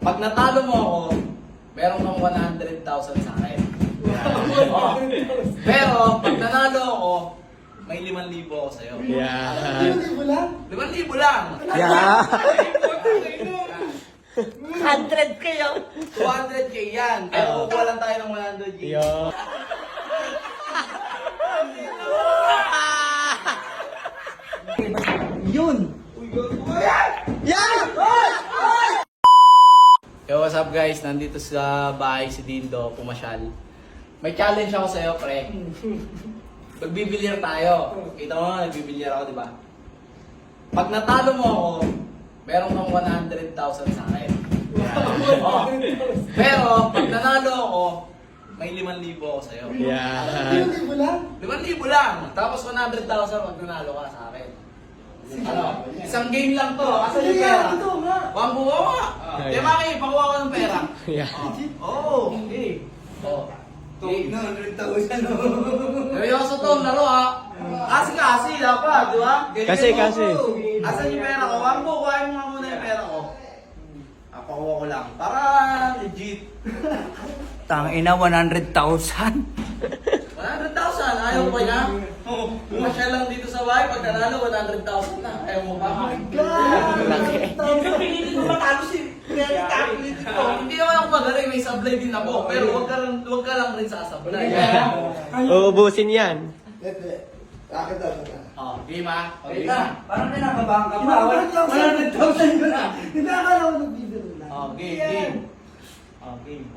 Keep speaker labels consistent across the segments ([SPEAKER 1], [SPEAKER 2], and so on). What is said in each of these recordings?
[SPEAKER 1] Pag natalo mo ako, meron kang 100,000 sa akin. Oh. Pero, pag nanalo ako, may 5,000 ako sa'yo.
[SPEAKER 2] Yeah.
[SPEAKER 3] 5,000 lang?
[SPEAKER 1] 5,000 lang!
[SPEAKER 2] Yeah.
[SPEAKER 4] 100 kayo.
[SPEAKER 1] 200k yan. Pero kukuha lang tayo ng 100k.
[SPEAKER 2] Yeah.
[SPEAKER 3] Yun!
[SPEAKER 2] Yeah!
[SPEAKER 1] Yo, what's up guys? Nandito sa bahay si Dindo, pumasyal. May challenge ako sa'yo, pre. Magbibilyar tayo. Kita mo, nagbibilyar ako, di ba? Pag natalo mo ako, meron kang 100,000 sa akin. Oh. Pero, pag nanalo ako, may 5,000 ako sa'yo.
[SPEAKER 2] Yeah.
[SPEAKER 3] 5,000 lang?
[SPEAKER 1] 5,000 lang! Tapos 100,000 pag nanalo ka sa akin. Ano? Isang game lang to. Asan yung pera?
[SPEAKER 3] Ito nga!
[SPEAKER 1] Wang buwa ka! Di ba kayo, pakuha ko ng pera?
[SPEAKER 2] Yeah.
[SPEAKER 1] Oo, okay. Oh. Okay.
[SPEAKER 3] 100,000
[SPEAKER 1] Seryoso to, laro ha. Kasi dapat, di ba?
[SPEAKER 2] Kasi.
[SPEAKER 1] Asan yung pera ko? Wang buwa, kuhain mo nga muna yung pera ko. Pakuha ko lang. Para legit.
[SPEAKER 4] Tangina, 100,000.
[SPEAKER 1] 100,000, ayaw pa niya. Pumasya lang dito sa bahay, pag nanalo, 100,000 na. Ayaw mo pa. Pilitin ko matalo si hindi naman ako magaling, may sablay din ako. Pero wag ka lang rin sasablay.
[SPEAKER 2] Uubusin yan.
[SPEAKER 3] Akin daw.
[SPEAKER 1] Oh, game ha?
[SPEAKER 4] Wait lang, parang pinakabang ka pa.
[SPEAKER 3] 100,000 ko na. Hindi akala ko nagbibiro lang.
[SPEAKER 1] Oh, game. Oh, game.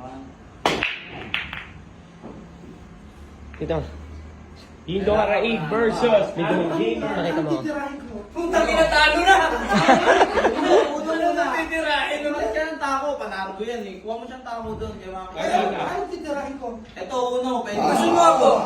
[SPEAKER 2] Ito. Dindo Harai versus Midong Game. Nakita mo.
[SPEAKER 3] Titirahin ko.
[SPEAKER 4] Kung tagi na talo na.
[SPEAKER 1] Uno na titirahin. Ulit ka ng tako. Panalo ko yan eh. Kuha mo siyang tako doon. Kaya makakita.
[SPEAKER 3] Ay, titirahin ko.
[SPEAKER 1] Ito, uno. Pwede
[SPEAKER 4] Gusto mo ako?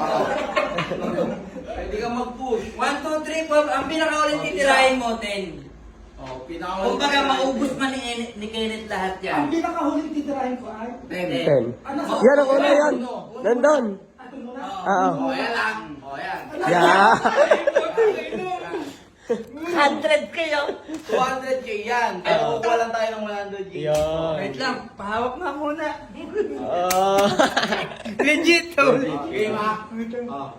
[SPEAKER 1] Pwede ka mag-push.
[SPEAKER 4] 1, 2, 3, 4. Ang pinakaulit titirahin mo, 10.
[SPEAKER 1] Oh, pinaka.
[SPEAKER 4] Kumbaga, maubos man ni Kenneth lahat
[SPEAKER 3] Ang
[SPEAKER 4] yan.
[SPEAKER 3] pinakahuling titirahin ko ay...
[SPEAKER 4] 10.
[SPEAKER 2] 10.
[SPEAKER 3] Ano sa...
[SPEAKER 2] Yan ang una yan. Nandun.
[SPEAKER 3] Ano muna?
[SPEAKER 2] Oo.
[SPEAKER 1] Oh, yan lang. Oh, yan.
[SPEAKER 2] Yeah.
[SPEAKER 4] 100 kayo.
[SPEAKER 1] 200k yan. Pero kukuha lang tayo ng 100k.
[SPEAKER 2] Yan.
[SPEAKER 4] Wait lang, pahawak nga muna.
[SPEAKER 2] Legit.
[SPEAKER 1] Okay, ma.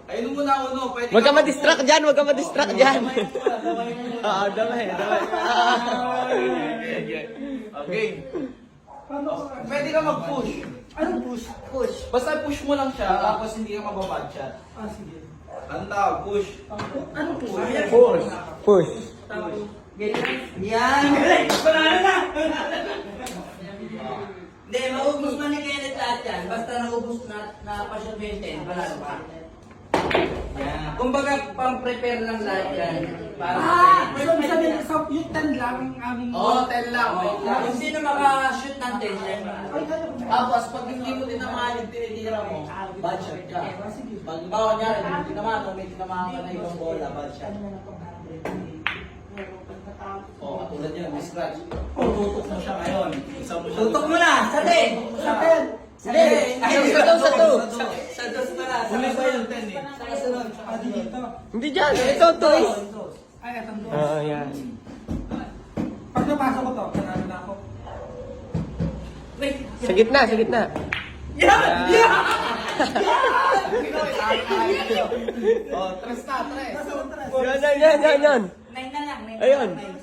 [SPEAKER 1] Ayun mo na uno. Pwede
[SPEAKER 2] Huwag ka ma-distract dyan. Huwag ka ma-distract dyan.
[SPEAKER 1] Damay muna, damay muna.
[SPEAKER 2] Oo, damay.
[SPEAKER 1] Okay.
[SPEAKER 3] Paano ko?
[SPEAKER 1] Pwede ka mag-push.
[SPEAKER 3] Anong push?
[SPEAKER 4] Push.
[SPEAKER 1] Basta push mo lang siya, tapos hindi ka mababad shot.
[SPEAKER 3] Ah, sige.
[SPEAKER 1] Anong tawag? Push.
[SPEAKER 3] Anong push?
[SPEAKER 2] Push. Push.
[SPEAKER 4] Yan. Panalo na. Hindi, maubos man ni Kenneth lahat yan. Basta naubos na pa siya 20, panalo pa. Yan. Kumbaga, pang-prepare lang lahat yan.
[SPEAKER 3] Ah! So, sabi yung 10 lang ang aming...
[SPEAKER 1] Oo, 10 lang.
[SPEAKER 4] Kung sino maka-shoot ng 10 yan.
[SPEAKER 3] Ay, kaya ko.
[SPEAKER 1] Tapos, pag hindi mo tinamaan yung tinitira mo, bad shot ka. Pag bawa niya, hindi tinamaan mo, may tinamaan ka na ibang bola, bad shot. Oo, katulad yun, may scratch. Tutok mo siya ngayon. Isa mo siya.
[SPEAKER 4] Tutok mo na! Sa 10!
[SPEAKER 3] Sa 10!
[SPEAKER 4] Hindi! Ay, sa 2! Sa 2 pala.
[SPEAKER 1] Huli pa yung 10 eh.
[SPEAKER 4] Sa kasunod.
[SPEAKER 3] Ah, dito.
[SPEAKER 2] Hindi dyan. Ito, toys.
[SPEAKER 3] Ay, etong doon.
[SPEAKER 2] Oo, yan.
[SPEAKER 3] Pag napasok ko to, panalo na ako.
[SPEAKER 4] Wait.
[SPEAKER 2] Sa gitna, sa gitna.
[SPEAKER 1] Oh, tres na, tres.
[SPEAKER 2] Yan.
[SPEAKER 4] 9 na lang. 9 na
[SPEAKER 2] Ayun.
[SPEAKER 4] lang.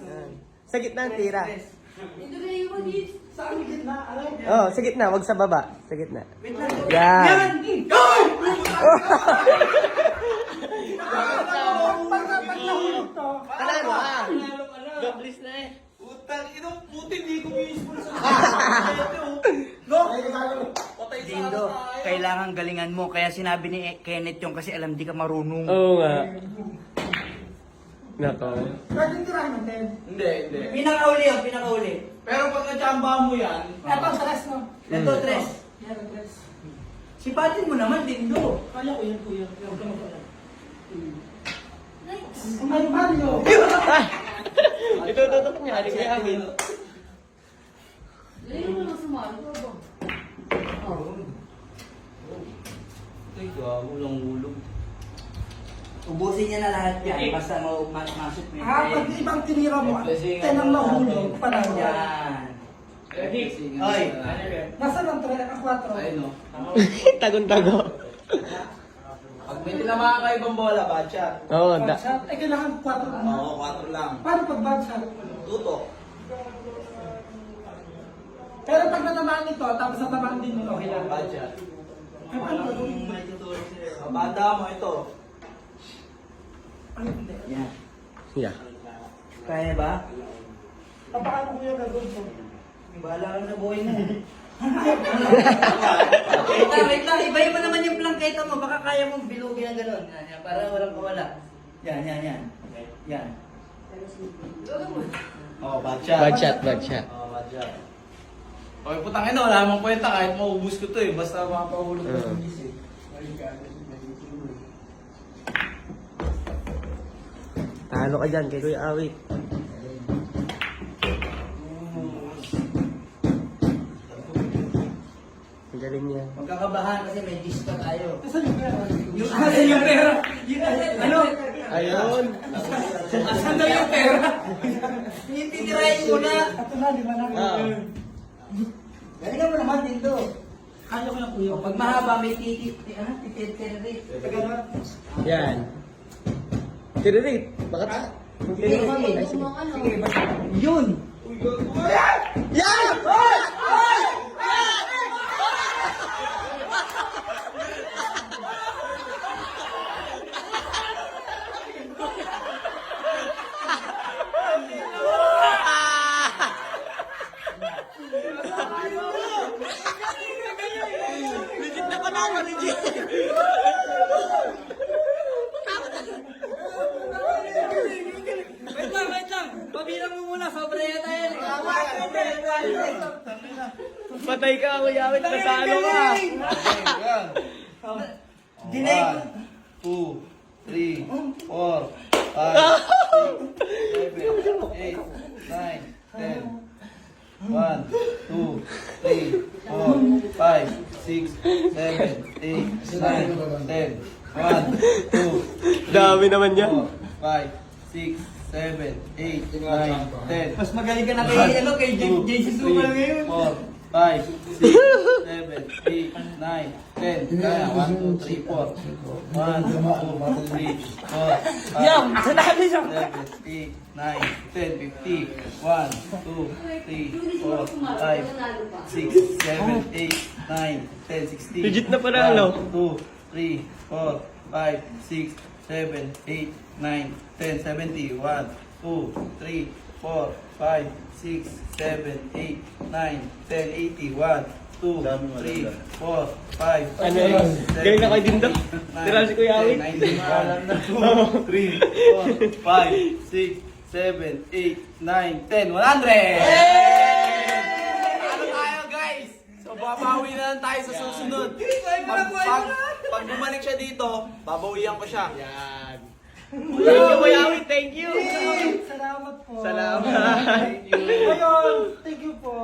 [SPEAKER 2] Sa gitna ang tira.
[SPEAKER 4] Ito na yung mag-hit.
[SPEAKER 3] Saan yung gitna? Aray.
[SPEAKER 2] Oh, sa gitna, wag sa baba. Sa gitna.
[SPEAKER 4] Wait lang.
[SPEAKER 2] Yan.
[SPEAKER 3] Pag nahulog to,
[SPEAKER 2] Panalo ah. Doblis na eh.
[SPEAKER 1] Putang, inong putin, di ko useful sa No? Patay sa
[SPEAKER 4] Dindo,
[SPEAKER 1] tayo.
[SPEAKER 4] kailangan galingan mo. Kaya sinabi ni Kenneth yung kasi alam di ka marunong.
[SPEAKER 2] Oo nga. Nako.
[SPEAKER 3] pwedeng tirahin ng 10.
[SPEAKER 1] Hindi.
[SPEAKER 4] Pinakauli yun, pinakauli.
[SPEAKER 1] Pero pag na-chamba mo yan,
[SPEAKER 3] Eto, sa rest, no?
[SPEAKER 4] Ito, tres.
[SPEAKER 3] Yan, rest.
[SPEAKER 4] Sipatin mo naman, Dindo.
[SPEAKER 3] Kaya ko yan, kuya. Huwag ka mag-alala. Kung ano Mario.
[SPEAKER 2] Ito tutok niya. Hindi kaya amin.
[SPEAKER 1] ay, gago lang ulog.
[SPEAKER 4] Ubusin niya na lahat yan. Basta mashoot mo yun.
[SPEAKER 3] Ah, pag ibang tinira mo, 10 ang nahulog, panalo.
[SPEAKER 4] Yan.
[SPEAKER 2] Ready?
[SPEAKER 4] Oy.
[SPEAKER 3] Nasa lang 3, 4.
[SPEAKER 1] Ayun no.
[SPEAKER 2] Tagon-tago.
[SPEAKER 1] Pag may tinamaan ka ibang bola, bad shot.
[SPEAKER 2] Oo,
[SPEAKER 3] Bad shot. Ay, kailangan 4 na.
[SPEAKER 1] Oo, 4 lang.
[SPEAKER 3] Paano pag bad shot?
[SPEAKER 1] Tutok.
[SPEAKER 3] Pero pag natamaan ito, tapos natamaan din mo, okay lang.
[SPEAKER 1] Bad shot.
[SPEAKER 3] Ay, paano gagawin?
[SPEAKER 4] May tutuloy sa'yo.
[SPEAKER 1] Banda mo ito.
[SPEAKER 3] Ay, hindi.
[SPEAKER 4] Yan.
[SPEAKER 2] Yeah.
[SPEAKER 4] Kaya ba?
[SPEAKER 3] Paano ko yung gagawin ko?
[SPEAKER 4] Bahala ka na buhay mo. Wait lang. Ibahin mo naman yung plangketa mo. Baka kaya mong bilugin ang gano'n. Yan, para walang kawala. Yan. Yan.
[SPEAKER 1] Oh, bad shot.
[SPEAKER 2] Bad shot, bad shot.
[SPEAKER 1] Oh, bad shot. Okay, putang ina, wala namang kwenta kahit maubos ko to eh. Basta makapahulog ko ng gis eh.
[SPEAKER 2] Talo ka dyan kay Kuya Awit. Ang galing niya.
[SPEAKER 4] Magkakabahan kasi may disco tayo.
[SPEAKER 3] Asan yung pera?
[SPEAKER 4] Yung pera. Ano?
[SPEAKER 2] Ayun!
[SPEAKER 4] Asan daw yung pera? Titirahin mo na.
[SPEAKER 3] Ito na, 5 na.
[SPEAKER 2] Ah.
[SPEAKER 4] Galingan mo naman din to.
[SPEAKER 3] Kaya ko lang kuya.
[SPEAKER 4] Pag mahaba may titit. Titit.
[SPEAKER 3] Ganun.
[SPEAKER 2] Yan. Tiririt. Bakit?
[SPEAKER 4] Sige. Yun.
[SPEAKER 2] Yan! Legit na panalo, legit!
[SPEAKER 4] Wait lang. Pabilang mo muna. Sobra yata yan.
[SPEAKER 2] Patay ka, Kuya Awit. Natalo ka!
[SPEAKER 4] Dinay ko.
[SPEAKER 1] 2, 3, 4, 5, 6, 7, 8, 9, 10. 1, 2, 3, 4, 5, 6, 7, 8, 9, 10. 1, 2,
[SPEAKER 2] Dami naman yan.
[SPEAKER 1] 4, 5, 6, 7, 8, 9, 10.
[SPEAKER 4] Mas magaling ka na kay, kay JC Super ngayon.
[SPEAKER 1] 4, 5, 6, 7, 8, 9, 10. Kaya, 1, 2, 3, 4. 1, 2, 3, 4, 5,
[SPEAKER 3] Yan! Sanali siya!
[SPEAKER 1] 7, 8, 9, 10, 50. 1, 2, 3, 4, 5, 6, 7, 8, 9, 10, 60.
[SPEAKER 2] Legit na panalo.
[SPEAKER 1] 1, 2, 3, 4, 5, 6, 7, 8, 9, 10, 70. 1, 2, 3, 4, 5, 6, 7, 8, 9, 10, 80. 1, 2, 3, 4, 5,
[SPEAKER 2] Ano yun? Galing na kay Dindo. Tira si Kuya Awit.
[SPEAKER 1] 1, 2, 3, 4, 5, 6, 7, 8, 9, 10, 100! Ano tayo guys? So babawi na lang tayo sa susunod. Pag bumalik siya dito, babawian ko siya.
[SPEAKER 2] Yan. Thank you, Kuya Awit. Thank you.
[SPEAKER 3] Salamat po.
[SPEAKER 2] Salamat.
[SPEAKER 3] Ayun, thank you po.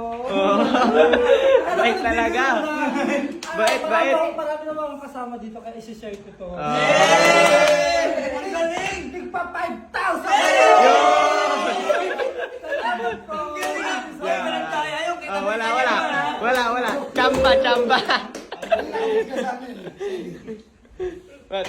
[SPEAKER 2] Bait talaga. Bait.
[SPEAKER 3] Marami naman akong kasama dito kaya isi-share ko to.
[SPEAKER 4] Ang galing!
[SPEAKER 3] Tigpa 5,000! Salamat po!
[SPEAKER 2] Wala. Chamba. What?